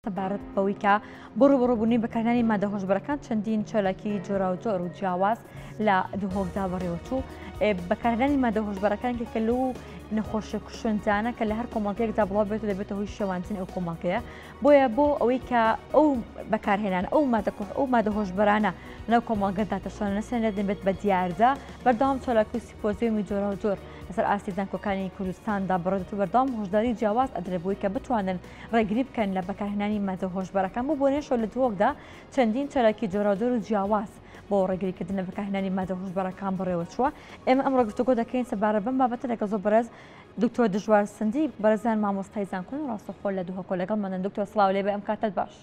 سەبارەت بەوەی کە بڕوبڕووبوونی بەکارهێنانی مادە هۆشبەرەکان چەندین چەلەکی جۆرا و جۆر و جیاواز لە دهۆکدا بەڕێوەچوو بەکارهێنانی مادە هۆشبەرەکانێکە لەو نەخۆشیە کوشندانە کە لە هەر کۆمەڵگەیەکدا بڵاو بێت و دەبێتە هۆی شێوانتن ئەو کۆمەڵگەیە بۆیە بۆ ئەوەی کە ئەو بەکارهێنان ئەو مادە هۆشبەرانە لەو کۆمەڵگەدا تەشەنە نەسێنێت دەبێت بە دیاردا بەردەوام چەلەکی و سیمپۆزیۆمی جۆرا و جۆر لەسەر ئاستی زانکۆکانی کوردستاندا بڕێت و بەردەوام هۆشداری جیاواز ئەدرێت بۆی کە بتوانن ڕێگری بکەن لە بەکارهێنانی مادە هۆشبەرەکان بۆ بۆنێشەوە لە دهۆکدا چەندین چەلەکی جۆرا و جۆر و جیاواز بۆ ڕێگریکردن لە بەکارهێنانی مادە هۆشبەرەکان بڕێوەچووە ئێمە ئەمڕۆ گفتوگۆ دەکەین سەبارەت بەم بابەتە لەگەڵ زۆر بەڕێز دکتۆر دژوار سندی بەرزان مامۆستای زانکۆی و ڕاستەوخۆ لە دهۆکۆ لەگەڵمانن دکتۆر سڵاو لێبێ ئەم کاتت باش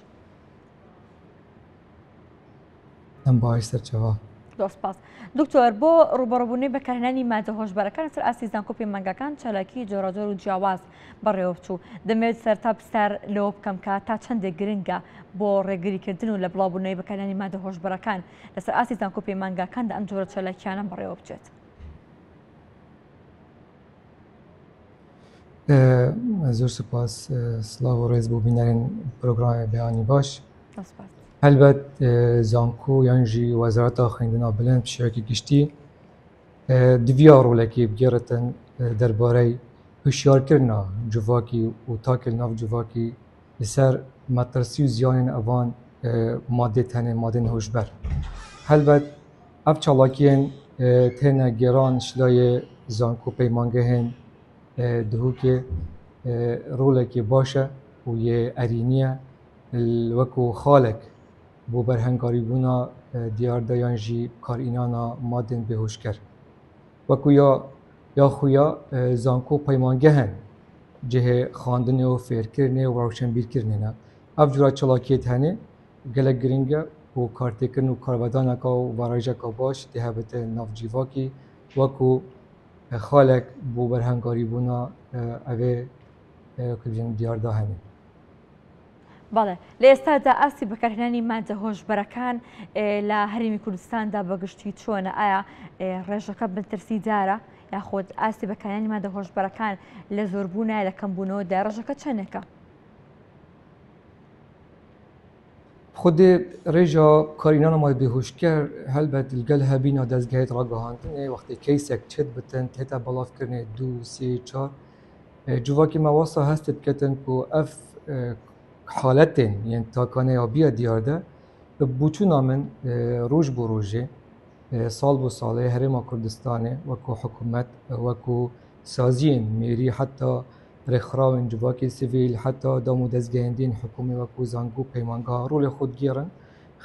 ئەم باش سەرچەوە دۆسپاس دکتۆر بۆ ڕوبەڕووبوونی بەکارهێنانی مادە هۆشبەرەکان سەر ئاستی زانکۆ پەیمانگەکان چالاکی جۆرەجۆر و جیاواز بەڕێوەچوو دەمەوێت سەرتا پرسیار لەوە بکەم کە تا چەندێک گرنگە بۆ ڕێگریکردن و لە بڵاوبوونەوەی بەکارهێنانی مادە هۆشبەرەکان لەسەر ئاستی زانکۆ پەیمانگەکاندا ئەم جۆرە چالاکیانە بەڕێوە بچێت. زۆر سپاس سڵاو و ڕێز بۆ بینەرین پرۆگرامی بەیانی باش. هەلبەت زانکۆ یانژی وەزارەتا خوێندنا بلند پشیوەکی گشتی دویا ڕۆڵێکی بگێڕێتن دەربارەی هوشیارکردنا civakî û takê nav civakî li ser metirasî û ziyanên evan madê tenê madên hojber. Helbet ev çalakiyên têne gêran şilayê zanko peymangehên dihûkê rolekê baş e û yê erîniye wekû xalek بۆ بەرهەنگاریبوونا دیاردا یان jî karînana madên bêhoşker. Wekû ya xuya zanko peymangehên cihê xandinê û fêrkirinê û rewşenbîrkirinê ne. Ev cura çalakiyê tenê gelek giring e û kartêkirin û karvedaneka û barajeka baş dê hebite nav cîvakî wekû xalek bû berhengarîbûna evê diyarda hene. بەڵێ لە ئێستادا ئاستی بەکارهێنانی مادە هۆشبەرەکان لە هەرێمی کوردستاندا بەگشتی چۆنە ئایا ڕێژەکە بنترسیدارە یاخود ئاستی بەکارهێنانی مادە هۆشبەرەکان لە زۆربوونە لە کەمبوونەوەدا ڕێژەکە چەندێکە؟ خودê rêja karînana madê bêhoşker helbet li gel hebîna dezgehê ragihandinê wextê keysek çêt bitin têta belavkirinê 2, 3, 4 civakê me wasa hest diketin ku ev haletên yên takaneya biya diyar de bûçûna min roj bû rojê sal bû salê Herêma Kurdistanê wekû hikûmet wekû saziyên mêrî heta rêxirawên civakê sivîl heta dam û dezgehên hikûmî wekû zango peymangeha rolê xwe digêrin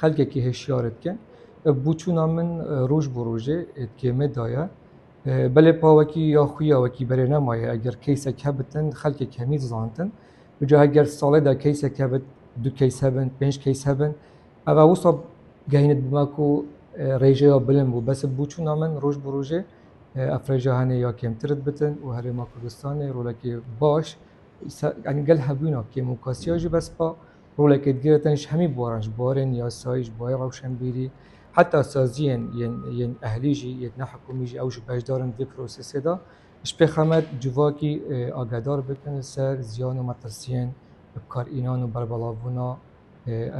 xelkekî hişyar dikin bûçûna min roj bû rojê êtkê daye belê pawekî ya xuya wekî berê nemaye eger keysek hebitin xelkek hemî dizantin Bica eger salê de keysek hebit 2 keys hebin 5 keys hebin ev wisa gehînit bime ku rêjeya bilind bû bes bûçûna min roj bû rojê ev rêja hene ya kêmtir bitin û Herêma Kurdistanê rolekê baş yanî gel hebûna kêmokasiya jî bespa rolekê digirêtin ji hemî baran ji barên yasayî ji barê rewşenbîrî heta saziyên yên ehlî jî yên nehikûmî jî ew ji beşdarin vê prosesê da ji pê xemet civakî agadar bikin li ser ziyan û metirsiyên karînan û berbelavbûna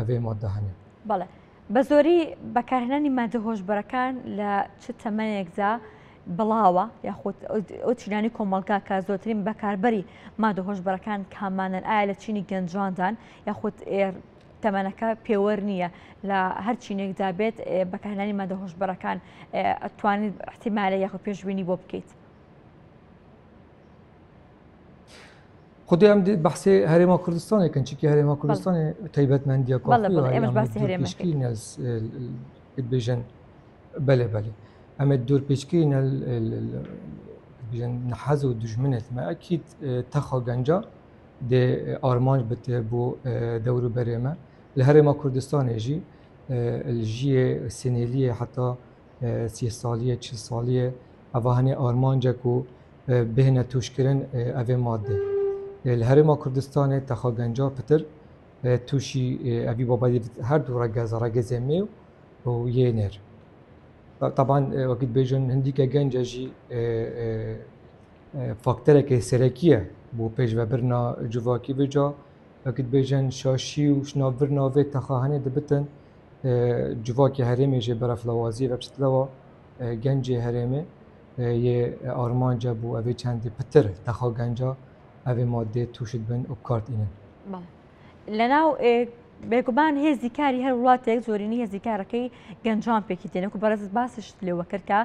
evê madde hene. بەڵێ بە زۆری بەکارهێنانی مادە هۆشبەرەکان لە چ تەمەنێکدا بڵاوە یاخود ئەو چینانی کۆمەڵگا کە زۆرترین بەکاربەری مادە هۆشبەرەکان کامانن ئایا لە چینی گەنجاندان یاخود تەمەنەکە پێوەەر نییە لە هەر چینێکدا بێت بەکارهێنانی مادە هۆشبەرەکان ئەتوانیت احتیمالە یاخود پێشبینی بۆ بکەیت. خودی ئەم بەحسێ هەرێما کوردستانێکن چیکی هەرێما کوردستانی تایبەتمەندیە بێژن بەێ بەێ ئەمە دوور پێچکەین نەحەز و دژمنێت مە ئەکیت تەخا گەنجا دێ ئارمانج بتێ بۆ دەور و بەرێمە لە هەرێما کوردستانێژی ژیە سێنێلیە حتا 30 سالیە 40 سالیە ئەڤ هەنێ ئارمانجێک و بهێنە توشکردن ئەvê مادێ li Herêma Kurdistanê texa genca pitir tûşî evî babayê her du regeza regezê mêw û yê nêr. Taban wekî dibêjin hindîke genca jî faktorekê serekî ye bû pêşvebirina civakî vêca وقت بیشن شاشی و شنابر ناوی تخاهنه دبتن جواکی هرمی جه برف لوازی و بشت لوا گنج هرمی یه آرمان جابو اوی چند پتر تخا گنجا اوی ماده توشد بن و کارت اینن. لەناو بێگومان هێزی کاری هەر وڵاتێک زۆرینی هێزی کارەکەی گەنجان پێکی دێنێک و بەڕێز باسش لێوە کرد کە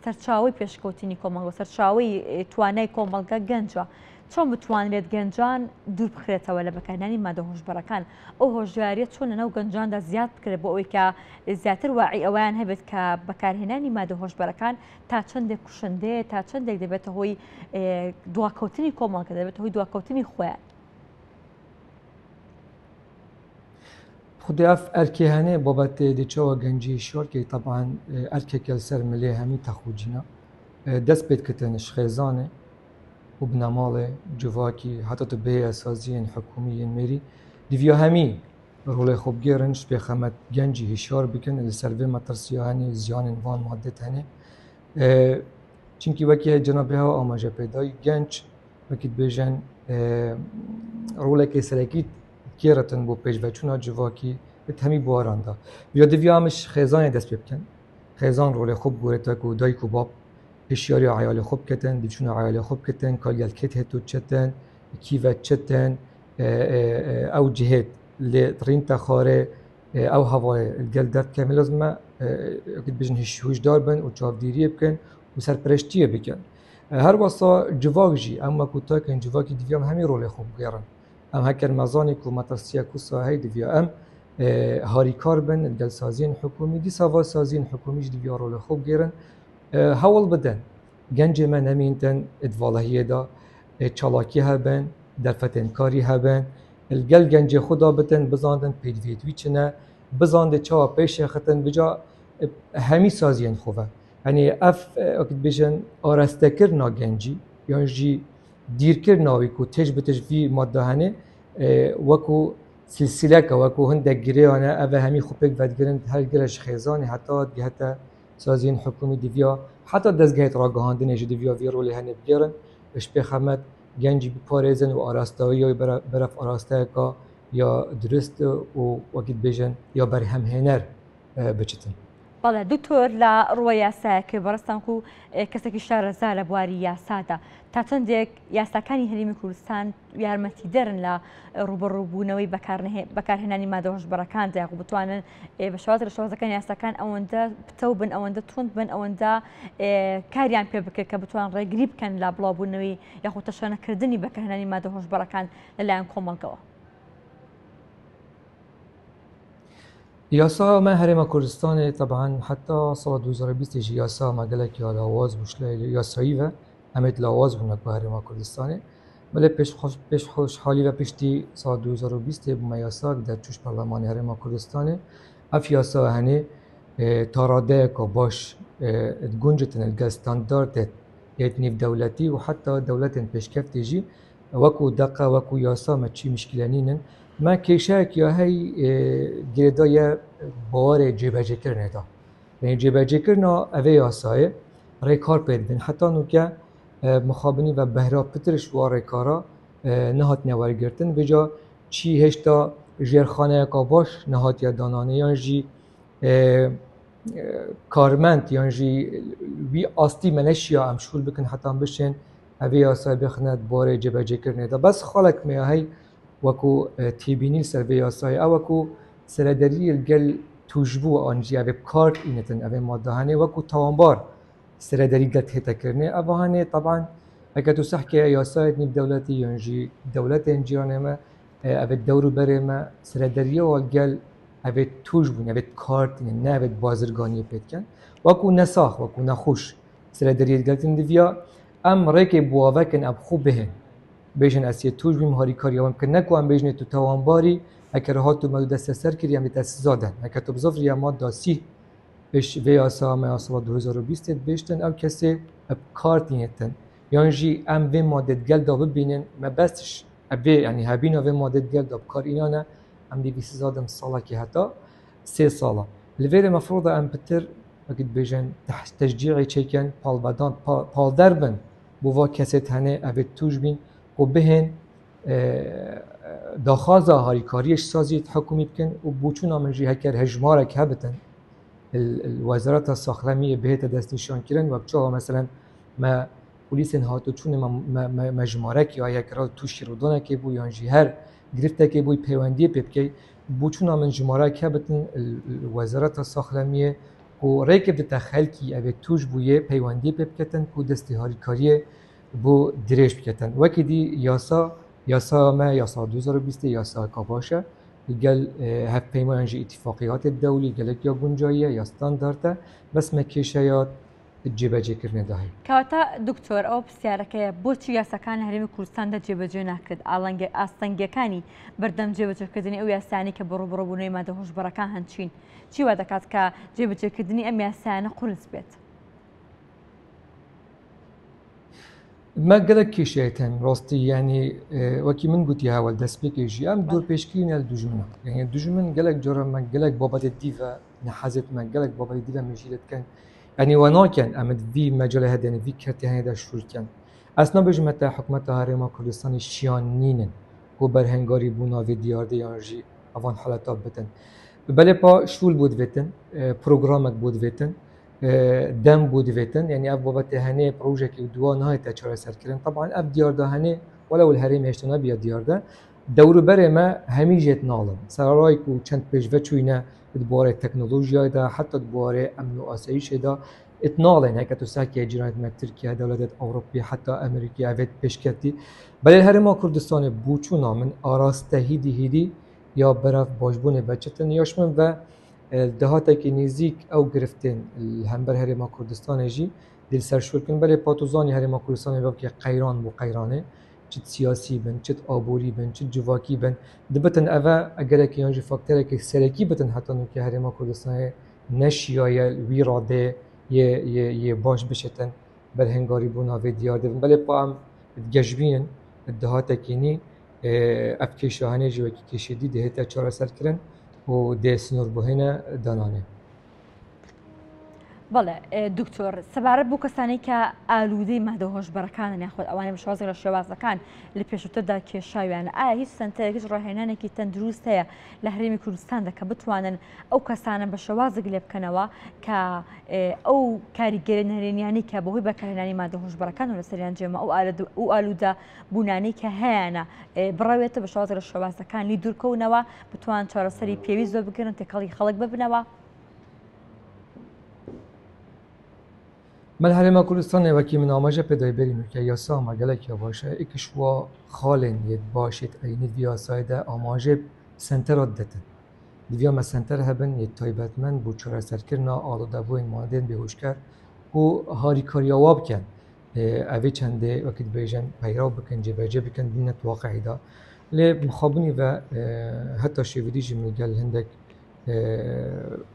سەرچاوی پێشکەوتنی کۆمەڵگە سەرچاوی توانای کۆمەڵگە گەنجە چۆن بتوانرێت گەنجان دوور بخرێتەوە لە بەکارهێنانی مادە هۆشبەرەکان ئەو هۆشیاریە چۆن لەناو گەنجاندا زیاد بکرێت بۆ ئەوەی کە زیاتر واعی ئەویان هەبێت کە بەکارهێنانی مادە هۆشبەرەکان تا چەندێک کوشندەیە تا چەندێک دەبێتە هۆی دواکەوتنی کۆمەڵگە دەبێت هۆی دواکەوتنی خۆیان. خودی اف ارکیهانه بابت دیچه گنجی شور که طبعا ارکه کل سر ملیه همی تخوجینا دست بید کتنش خیزانه و بناماله جواکی حتی تو به اسازین حکومی میری دیویا همی رول خوب گیرنش به خمت گنجی هشار بکن لسروی مترسیانی زیان وان ماده تنه چونکی وکی جنابه ها آماجه پیدای گنج وکی بیجن رول که سرکیت کیرتن بو پیش و چونا جواکی به تمی بواراندا بیا دیویامش خیزان دست بکن خیزان رول خوب گورتا کو دای کو باب اشیاری عیال خوب کتن دیچونا عیال خوب کتن کالیال کت هتو چتن کیوت چتن او جهت لطرین تخاره او هوای الگل درد کامل لازم اكيد بيجن هش دار بن و چاودیری بکن و سرپرشتیه بکن هر واسا جواجی اما کوتا کن جواکی دیویام همین رول خوب گیرن ام هکر مزانی کو مترسیه کو ساهی دیویا ام هاریکار بن الجلسازین حکومی دی ساوا سازین حکومیش دیویا رول خوب گیرن هول بدن گنج من همینتن ادوالهیه دا چالاکی هبن درفتن کاری هبن الگل گنج خدا بتن بزاندن پیدویتوی چنه بزانده چا پیش ختن بجا همی سازین خوبه یعنی اف اکید بیشن آرسته کرنا گنجی یعنی جی دیر کرناوی کو تج بتج فی ماده هنه وکو سلسله که وکو هندک گریانه اوه همی خوبک ودگرن هر گرش خیزانی حتی جهت سازین حکومی دیویا حتی دستگاهت را گهاندن اجی دیویا وی رولی هنه بگیرن اش بخمت گنجی بپارزن و آراستایی یا برف آراسته که یا درست و وکید بیشن یا بر هم هنر بچتن. بەڵێ دوکتۆر لە ڕووە یاسایەکە بەڕستانکو کەسێکی شارەزا لە بواری یاسادا تا چەندێک یاساکانی هەرێمی کوردستان یارمەتی دەرن لە ڕوبەڕووبوونەوەی بەکارهێنانی مادە هۆشبەرەکاندا یاخو بتوانن بە شێوازێک لە شێوازەکانی یاساکان ئەوەندە پتە بن ئەوەندە توند بن ئەوەندە کاریان پێ بکرێت کە بتوان ڕێگری بکەن لە بڵاوبوونەوەی یاخو تەشانەکردنی بەکارهێنانی مادە هۆشبەرەکان لەلایەن کۆمەڵگەوە. یاسا ما هرم کردستان طبعا حتی سال 2020 یاسا مگله که آواز بوشله یاسایی و همت لاواز بودن که هرم کردستانه ولی پیش خوشحالی و پیشتی سال 2020 بوم یاسا در چوش پارلمان هرم کردستانه اف یاسا هنه تاراده که باش گنجتن الگل استاندارد نیف دولتی و حتی دولت پیشکفتی جی وکو دقه وکو یاسا ما چی مشکلانینن ما کشک یا هی گردای بار جبهه کردن دا. یعنی جبهه کردن اوه یاسایه ریکار پید بین حتی نوکه مخابنی و بهرا پترش و ریکارا نهات نواری گرتن بجا چی هشتا جرخانه کا باش نهات یا دانانه یعنی جی کارمند یعنی جی وی آستی منشیا امشول بکن حتی بشن اوه یاسای بخند بار جبهه کردن دا بس خالق میاهی وکو تیبینی سر به یاسای او وکو سردری الگل توجبو آنجی او کارت اینتن او ماده هنه وکو توانبار سردری گل تهتا کرنه او هنه طبعا اگه تو صح که یاسای نیب دولتی یانجی دولت انجیرانه ما او دورو بره ما سردری و الگل او توجبو او کارت نه او بازرگانی پید کن وکو نساخ وکو نخوش سردری الگل تندویا ام ریک بواوه کن اب خوب بهن بیشن اسیه توج بیم هاری کاری هم که نکوام بیشن تو توانباری اگر ها تو مدو دست سر کردی هم دست زادن اگر تو بزرگ یا ماده سی بیش وی آسا ما آسا 2020 بیشتن او کسی اب کارت نیتن یعنی جی ام وی ماده گل دا ببینن ما بسش ابی یعنی هبین وی ماده گل دا کار اینا نه ام دی بیست زادم ساله که حتی 3 ساله لذا مفروض ام بتر اكيد بیشن تشجیعی چکن پال بدان پال دربن بوا کسی تنه اب توج بین و بهن داخازا هاریکاریش سازی حکومی بکن و بوچون آمنجی هکر هجمارک هبتن الوزارات الساخلمیه بهت دست نشان کردن و بچه‌ها مثلا ما پلیس هاتو چون ما مجمارک یا یک را تو شیرودانه که بو یانجی هر گرفته که بوی پیوندی پپکی بوچون من جمارک هبتن الوزارات الساخلمیه و ریکب تخیل کی اوه توش بویه پیوندی پپکتن کو دستی هاریکاریه بو دریش بکتن وکی دی یاسا ما یاسا 2020 یاسا کاباشه قال هف پیمان جی اتفاقیات الدولي قال یا گنجاییه یا استاندارده بس مکیشیات جبهه کردن داهی. کاتا دکتر او بسیاره که بچی یاساکان هرمی کردستان دا جبهه نکرد. آلنگ استانگیکانی بردم جبهه کردنی او یاسانی که برو بونی ماده هوش برکان هنچین. چی وقت کات که جبهه کردنی ام یاسانه قرنس بیت. ما قالك كيشيتن راستي يعني وكي من قلت يا ولد سبيك يجي ام دور بيشكين الدجمن يعني الدجمن قالك جرى ما قالك بابا الديفا نحزت ما قالك بابا الديفا مجيلت كان يعني وانا كان امد في مجال هذا يعني في كرتي هذا شروط كان اصلا بجمت حكومتها هرما كردستان شيانين و برهنگاری بونا في ديار ديانجي اوان حالتا بتن بله با شول بود وتن برنامج بود وتن دم بود ویتن یعنی اف بابت هنه پروژه که دو نهایی تچاره سر کردن طبعا اف دیار ده هنه ولی الهرم هشتنا بیاد دیار ده دور بر ما همیجت نالم سرای کو چند پیش و چوینه دوباره تکنولوژیا ده حتی دوباره امن و آسایش ده اتنالن هک تو ساکی جنایت مک ترکیه دولت اروپی حتی امریکا اوت پیش کردی بله الهرم کردستان بوچونا من آراسته هیدی یا برف باشبون بچتن یاشمن و دهاتی که نزدیک او گرفتن الهمبر هرما کردستان جی دل سرشور کن بله پاتوزانی هرما کردستان با که قیران بو قیرانه چت سیاسی بن چت آبوری بن چت جواکی بن دبتن اوا اگر که یانجی فاکتور که سرکی بتن حتی نو که هرما کردستان نشیای ویراده یه باش بشتن بر هنگاری بونا و دیار دبن بله با هم گجبین دهاتی که نی افکشانه جوی که کشیدی دهتا چهار سر کردن و دستنور بهینه دانانه. بله دکتر سبارت بو کسانی که آلوده ماده هوش برکان نخود اوانی بشوازی را شواز کن لپیشوت دا که شایان هیچ سنتر که راهنانه که تندرسته لهرمی کردستان دک بتوانن او کسان بشواز گلیب کنوا که او کاریگری نهرینیانی که بهوی بکرهنانی ماده هوش برکان و لسریان جمع او آلوده بونانی که هینا برایت بشوازی را شواز کن لیدر کونوا بتوان چهار سری پیویز دو بگیرن تکالی خلق ببنوا من هرما کردستان وکی من آماجه پیدای بریم که یاسا مگلک یا باشه اکشوا خالن ید باشید اینید بیاسای ده آماجه سنترات دتن دیویا ما سنتر هبن ید تایبتمن بو چرا سرکرنا آلوده بو این مادن بهوشکر و هاری کاریاواب کن اوی چنده وقت بیجن پیرو بکن جبهه بکن دینت واقعی دا لی مخابنی و حتی شیودیجی میگل هندک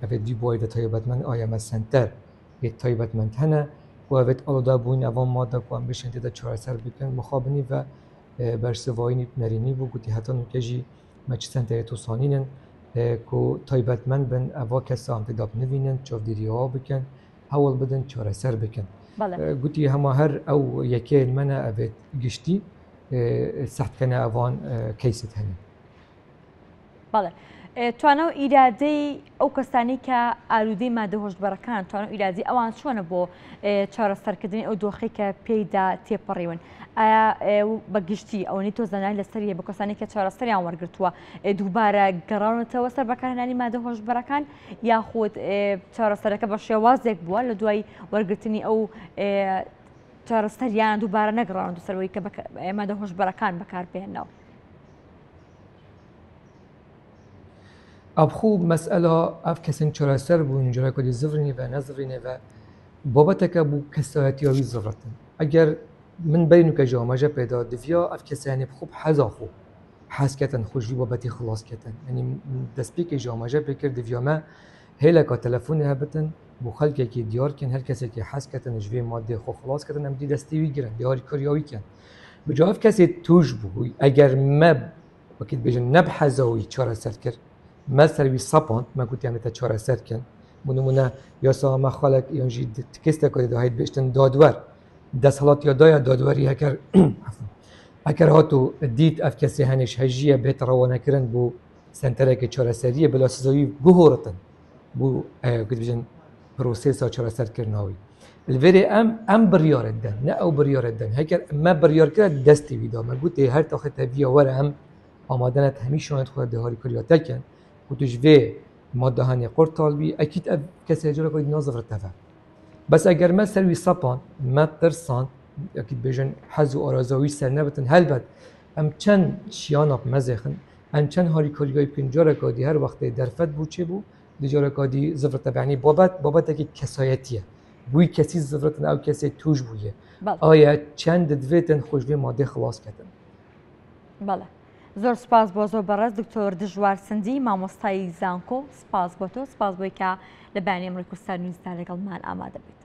اوی دی باید تایبتمن آیم سنتر یک تایبتمند هنه و اوت آلوده بوین اوان ماده که هم بشن تیده چهار سر بکن مخابنی و برسوایی نرینی و گوتی حتی نکجی مچ سنتر توسانینن که تایبتمند بن اوا کسی هم تیده بنوینن چافدیری ها بکن حوال بدن چهار سر بکن گوتی همه هر او یکی منه اوت گشتی سخت کنه اوان کیست هنه بله توانو ایرادی او کسانی که آلوده ماده هوش برکان توانو ایرادی آوان شونه بو چهار سرکردنی او دوخی که پیدا تیپریون بگشتی او نیتو زنای لسریه بو کسانی که چهار سری آن ورگرتوا دوباره گران توسر بکرهنانی ماده هوش برکان یا خود چهار سرکه باشه وازک بو لدوی ورگرتنی او چهار سریان دوباره نگران دو سروی که ماده هوش برکان بکار بهنو ابخو مسئله اف کسین چرا سر بو اینجا کدی زفرینی و نزفرینی و بابت که بو کسایتی آوی زفرتن اگر من بینو که جامعه پیدا دویا اف کسانی خوب حذا خوب حس کتن خوشی بابتی خلاص کتن یعنی دستی که جامعه بکر دویا ما هیلا که تلفن هبتن بو خلقی که دیار کن هر کسی که حس کتن جوی ماده خو خلاص کتن هم دی دستی وی گیرن دیاری کاریاوی کن بجا اف کسی توش بو اگر ما وقت بجن نبحثوی چرا سر کرد مثلا بی سپاند ما گفت یعنی تا چهار سر کن منو یا ما خالق یعنی کسی که داهید بیشتن دادور دست حالات یا دادوری هکر اگر هاتو دیت اف کسی هنش هجیه بهت روانه بو سنترک چارەسەریە بلا سزایی گوهورتن بو قد بجن پروسیسا چارەسەر کرناوی الوری ام بریار دن نه او بریار دن هکر ما بریار کرد دستی ویدا ما گوته هر تاخت تبیه وره هم آمادنت همیشونت خود دهاری کریاته کن گوتش وی ماده هنی قرد طالبی اکید اب کسی هجرا کنید نازفر تفر بس اگر ما سروی سپان ما ترسان اكيد بيجن حزو ارازوي سرنبتن هلبت ام چند شیاناب مزخن ام چند هاری کاریگای بکن جارا کادی هر وقت درفت بو چه بو دی جارا کادی زفرت یعنی بابت اکی کسایتیه بوی کسی زفرتن او کسی توش بویه آیا چند دویتن خوشوی ماده خلاص کردن بله زۆر سپاس بۆ زۆر بەڕێز دکتۆر دژوار سندی مامۆستایی زانکۆ سپاس بۆ تۆ سپاس بۆی کە لە بەیانی ئەمڕۆی کوردستان نیوزدا لەگەڵمان ئامادە بێت